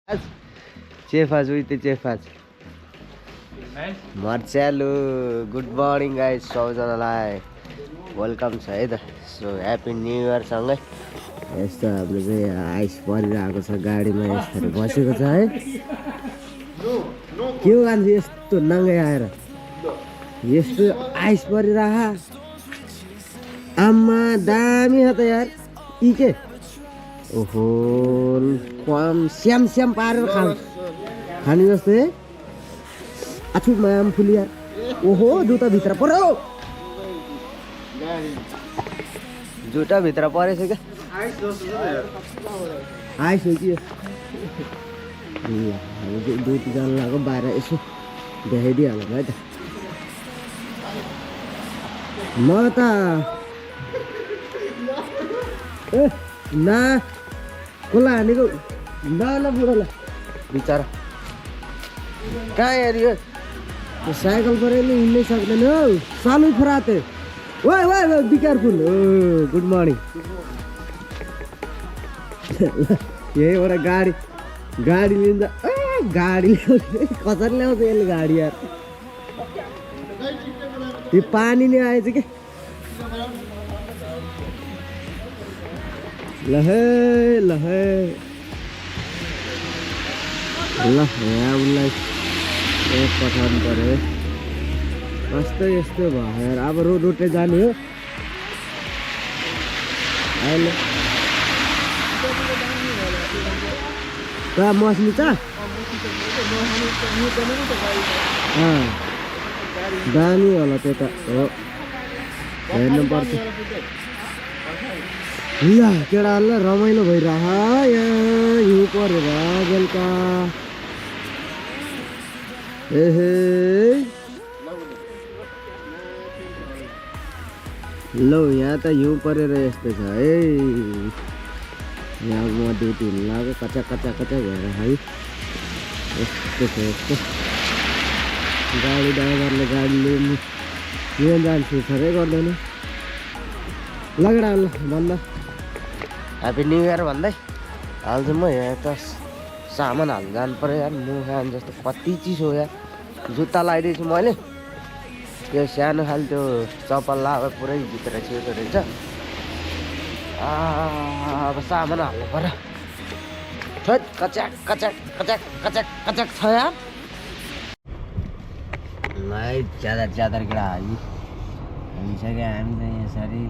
चेफाज उही चेफाज मर्चालु good morning guys सबैजनालाई welcome छ है त। सो ह्याप्पी न्यु इयरसँगै यस्तो हाम्रो चाहिँ आइस परिरहेको छ गाडीमा यस्तोहरू बसेको छ है। के हो गान्छु यस्तो नाङ्गै आएर यस्तो आइस परिरह आम्मा दामी हो त यार यी के ओहो कम स्याम स्याम पारेर खाने जस्तो है। आछु माम फुली यार ओहो जुत्ता भित्र पर्यो जुत्ता भित्र परेछ क्या आइस हो कि दुई तिनजना लाग्यो बाहिर यसो देखाइदिइहाल्नु है त। म त ए ना कसलाई हानेको न बुढोलाई बिचरा कहाँ यार यो साइकल पर हिँड्नै सक्दैन हौ सालु फराते वाइ वाइ be careful oh good morning. यही एउटा गाडी लिन्छ गाडी कसरी ल्याउँछ यसले गाडी यार यो पानी नै आएछ के लहे लहे ल यहाँ उसलाई एक पठाउनु पर्यो कस्तो यस्तो भयो यार। अब रोटे जाने हो अहिले मस्नी छ दामी होला त्यो त हो हेर्नु पर्छ। ल केटाहरूलाई रमाइलो भइरह यहाँ हिउँ परेर बेलुका एहे लौ यहाँ त हिउँ परेर यस्तो छ है। यहाँ म ड्युटी हुनु लाग्यो कचा कचा कचा भएर है यस्तो छ यस्तो गाडी ड्राइभरले गाडी लिनु यहाँ जान्छु सबै गर्दैन लगेडा ल भन्दा ह्याप्पी न्यु इयर भन्दै हाल्छु म। यहाँ त सामान हाल्नु जानु पऱ्यो यार मुहान जस्तो कति चिसो यार जुत्ता लगाइदिएछु छु मैले त्यो सानो खाले त्यो चप्पल लगाएर पुरै भित्र छिर्दो रहेछ। अब सामान हाल्नु पऱ्यो छोट कच्याक कच्याक कच्याक कच्याक कच्याक छ यार भाइ ज्यादा केटा हुन्छ क्या हामी चाहिँ यसरी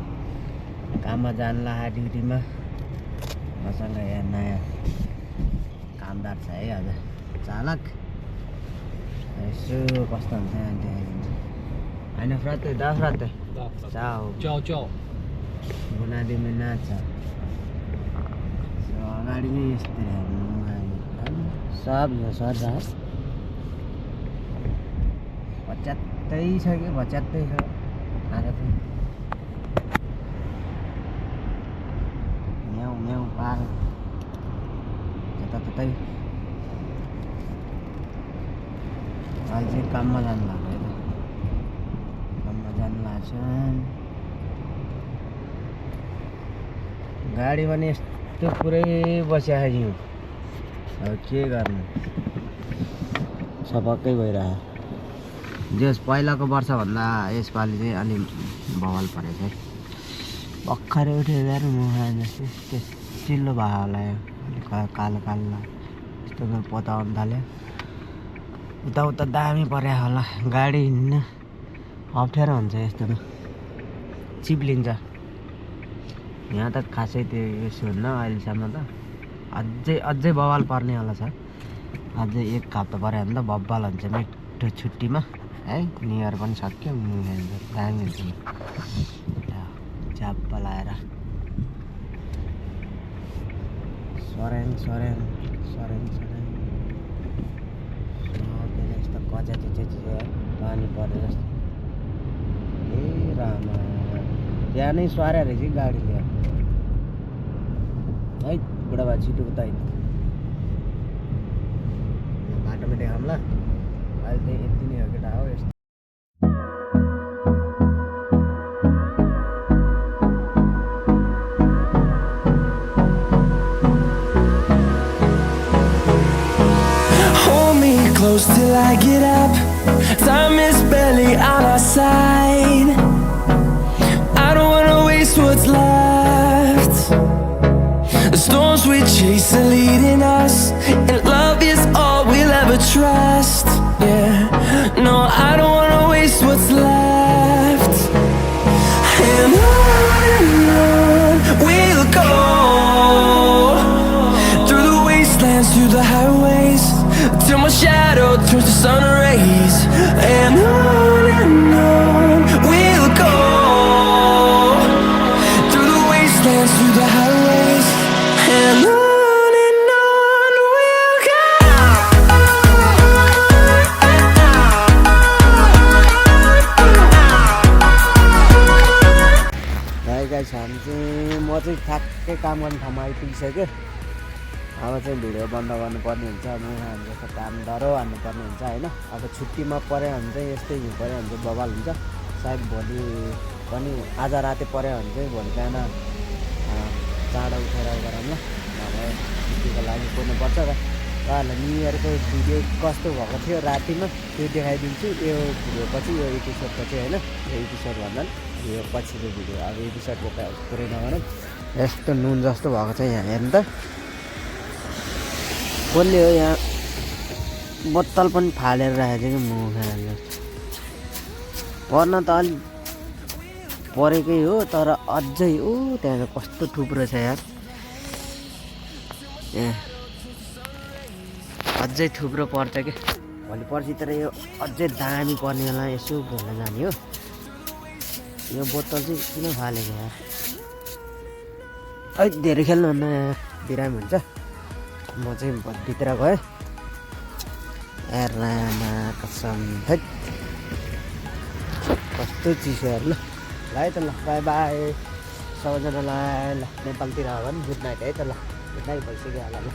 काममा जान्ला ड्युटीमा मसँग यहाँ नयाँ कामदार छ है आज चालक यसो कस्तो हुन्छ देखाइदिन्छ होइन फ्राते दा फ्राते चाउ बुनादी में नाच अगाडि नै यस्तै सब सर बच्यात्तै छ कि बच्यात्तै छ आज चाहिँ म्याउ म्याउ पार जताततै अहिले चाहिँ काममा जानु लाग्यो है त काममा जानु लाग्छ। गाडी पनि यस्तो पुरै बसिआयो अब के गर्नु सपक्कै भइरह्यो। जस पहिलाको वर्षभन्दा यसपालि चाहिँ अलि बवाल परेछ है भर्खरै उठेर यार मुहान जस्तो चिल्लो भयो होला अलिक कालो कालो यस्तो पताउनु थाल्यो उता दामी पर्यो होला गाडी हिँड्न अप्ठ्यारो हुन्छ यस्तोमा चिप्लिन्छ। यहाँ त खासै त्यो यसो हुन्न अहिलेसम्म त अझै बवाल पर्ने होला छ अझै एक हप्ता पऱ्यो भने त बब्बाल हुन्छ मिठो छुट्टीमा है। न्यु इयर पनि सक्यो दामी हुन्छ झ्याप्प लाएर सरेङ यस्तो कचा चिया पानी परे जस्तो ए रामा त्यहाँ नै स्वार्या रहेछ कि गाडीले है बुढाबा छिटो उता बाटोमा देखाउँला अहिले चाहिँ यति नै हो केटा हो यस्तो। close till I get up. Time is barely on our side. I don't wanna waste what's left. The storms we chase are leading us, and love is all we'll ever trust. Yeah, no, I don't wanna waste what's left. And on we'll go, through the wastelands, through the highways, till my shadow turns to sun rays. And on we'll go, through the wastelands, through the highways, and on we'll go. Guys हामी चाहिँ म चाहिँ ठ्याक्कै काम गर्ने ठाउँमा आइपुगिसक्यो। अब चाहिँ भिडियो बन्द गर्नुपर्ने हुन्छ। म हामी जस्तो काम डह्रो हान्नुपर्ने हुन्छ होइन। अब छुट्टीमा पऱ्यो भने चाहिँ यस्तै हिउँ पऱ्यो भने चाहिँ बवाल हुन्छ। सायद भोलि पनि आज राति पऱ्यो भने चाहिँ भोलि बिहान चाँडो उठेर गरौँ ल। नभए छुट्टीको लागि कुर्नुपर्छ र तपाईँहरूलाई न्यु इयरको भिडियो कस्तो भएको थियो रातिमा त्यो देखाइदिन्छु। यो भिडियो पछि यो एपिसोड पछि होइन, यो एपिसोड भन्दा यो पछिको भिडियो। अब एपिसोडको पुरै नगरौँ। यस्तो नुन जस्तो भएको छ यहाँ हेर्नु त। कसले हो यहाँ बोतल पनि फालेर राखेको छ कि मुख पर्न त अलिक परेकै हो, तर अझै हो त्यहाँ कस्तो थुप्रो छ यार। ए अझै थुप्रो पर्छ कि भोलि पर्सितिर यो अझै दामी पर्ने होला। यसो घुम्न जाने हो। यो बोतल चाहिँ किन फालेको यार? है धेरै खेल्नुहुन्न यार, बिरामी हुन्छ। म चाहिँ भित्र गएँ एरामा कसम थैट कस्तो चिसो हेर ल। है त ल, बाई बाई सबैजनालाई। ल नेपालतिर हो भने गुड नाइट है त ल। गुड नाइट भइसक्यो होला ल।